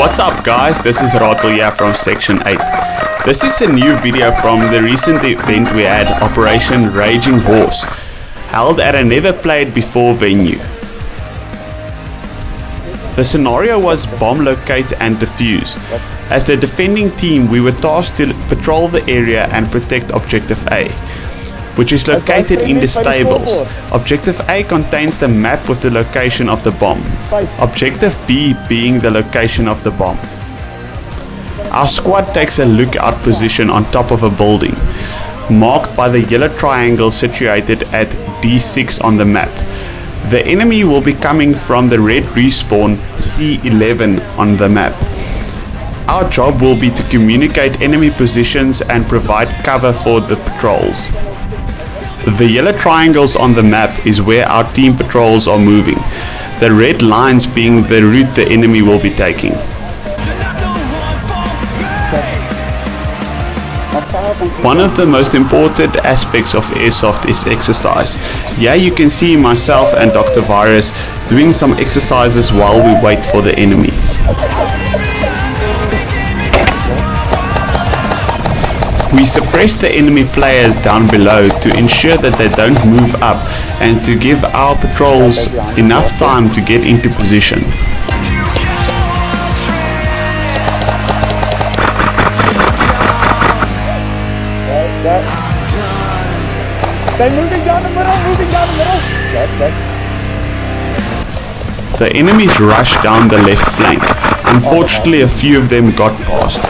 What's up guys, this is Ratel here from Section 8. This is a new video from the recent event we had, Operation Raging Horse, held at a never played before venue. The scenario was bomb locate and defuse. As the defending team, we were tasked to patrol the area and protect Objective A, which is located in the stables. Objective A contains the map with the location of the bomb, Objective B being the location of the bomb. Our squad takes a lookout position on top of a building, marked by the yellow triangle situated at D6 on the map. The enemy will be coming from the red respawn C11 on the map. Our job will be to communicate enemy positions and provide cover for the patrols. The yellow triangles on the map is where our team patrols are moving, the red lines being the route the enemy will be taking. One of the most important aspects of Airsoft is exercise. Here you can see myself and Dr. Virus doing some exercises while we wait for the enemy. We suppress the enemy players down below to ensure that they don't move up and to give our patrols enough time to get into position. They're moving down the middle, The enemies rushed down the left flank. Unfortunately, a few of them got past.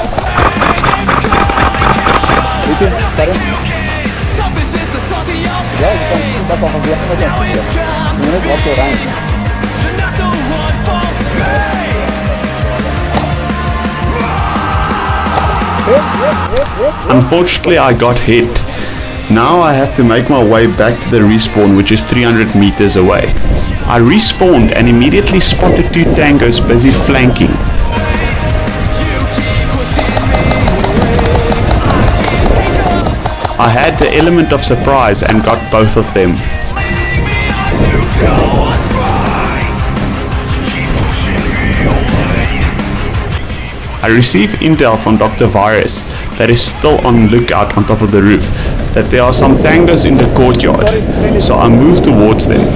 Unfortunately, I got hit. Now I have to make my way back to the respawn, which is 300 meters away. I respawned and immediately spotted two tangos busy flanking. I had the element of surprise and got both of them. I received intel from Dr. Virus that is still on lookout on top of the roof, that there are some tangos in the courtyard, so I moved towards them.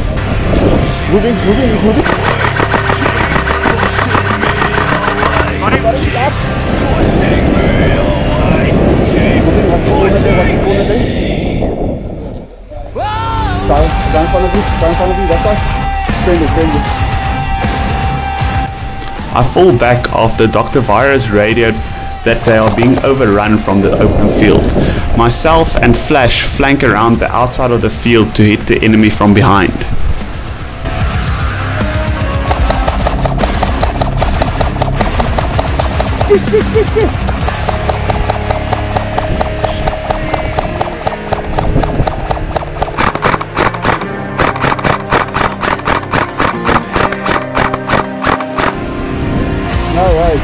moving. I fall back after Dr. Virus radioed that they are being overrun from the open field. Myself and Flash flank around the outside of the field to hit the enemy from behind. Alright.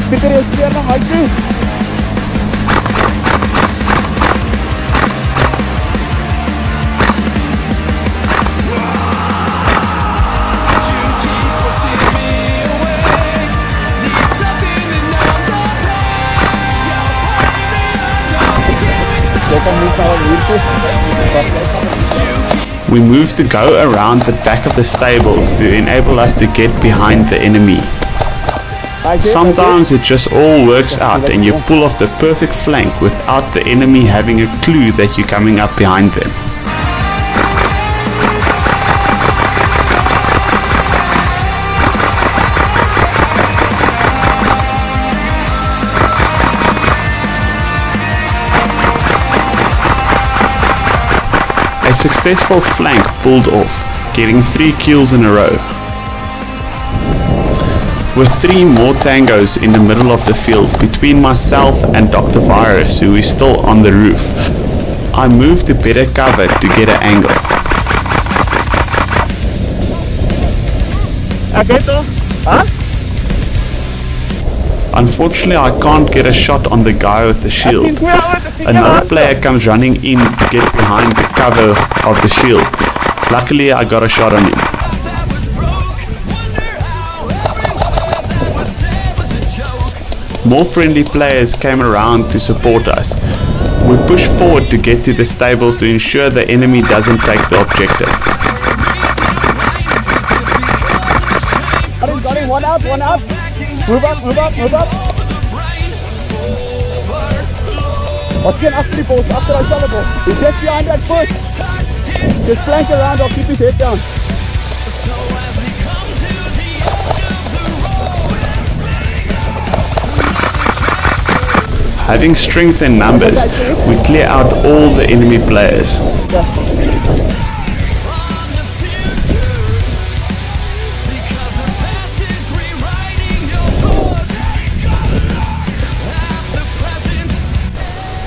Speaker yung clear ng IG. We move to go around the back of the stables to enable us to get behind the enemy. Sometimes it just all works out and you pull off the perfect flank without the enemy having a clue that you're coming up behind them. A successful flank pulled off, getting 3 kills in a row. With 3 more tangos in the middle of the field between myself and Dr. Virus, who is still on the roof, I moved to better cover to get an angle. Unfortunately, I can't get a shot on the guy with the shield. Another player comes running in to get behind the cover of the shield. Luckily, I got a shot on him. More friendly players came around to support us. We pushed forward to get to the stables to ensure the enemy doesn't take the objective. Got him, one up. Move up. Watch him after the post, after I shot the ball. He's just behind that foot. Just flank around, I'll keep his head down. Having strength in numbers, we clear out all the enemy players.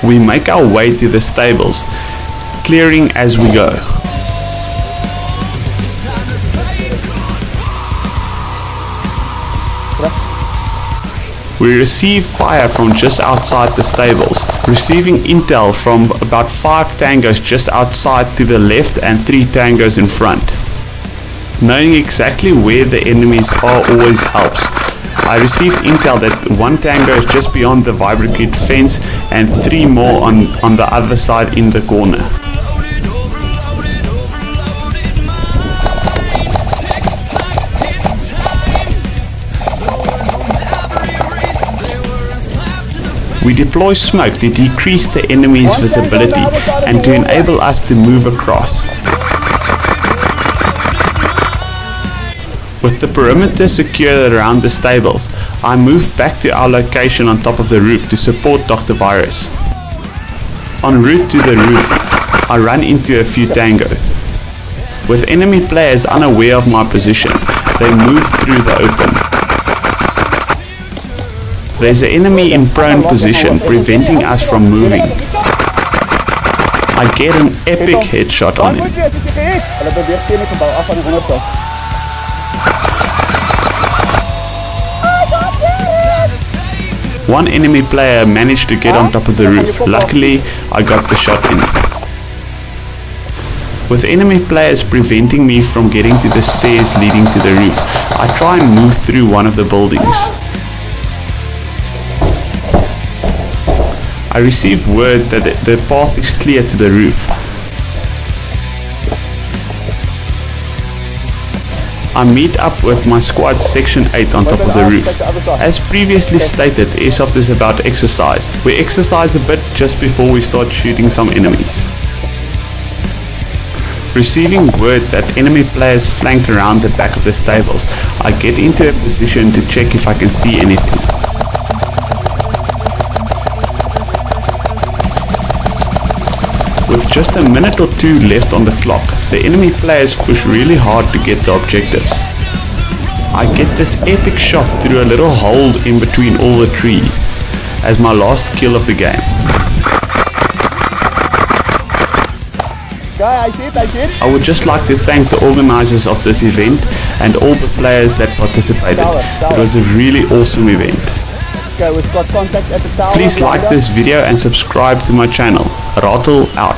We make our way to the stables, clearing as we go. We receive fire from just outside the stables, receiving intel from about 5 tangos just outside to the left and 3 tangos in front. Knowing exactly where the enemies are always helps. I received intel that 1 tango is just beyond the vibratite fence and 3 more on the other side in the corner. We deploy smoke to decrease the enemy's visibility and to enable us to move across. With the perimeter secured around the stables, I moved back to our location on top of the roof to support Dr. Virus. En route to the roof, I run into a few tangos. With enemy players unaware of my position, they move through the open. There's an enemy in prone position preventing us from moving. I get an epic headshot on him. One enemy player managed to get on top of the roof. Luckily, I got the shot in. With enemy players preventing me from getting to the stairs leading to the roof, I try and move through one of the buildings. I receive word that the path is clear to the roof. I meet up with my squad section 8 on top of the roof. As previously stated, Airsoft is about exercise. We exercise a bit just before we start shooting some enemies. Receiving word that enemy players flanked around the back of the stables, I get into a position to check if I can see anything. With just a minute or 2 left on the clock, the enemy players push really hard to get the objectives. I get this epic shot through a little hole in between all the trees, as my last kill of the game. I would just like to thank the organizers of this event and all the players that participated. It was a really awesome event. We've got contact at the tower. Please like this video and subscribe to my channel. Rattle out.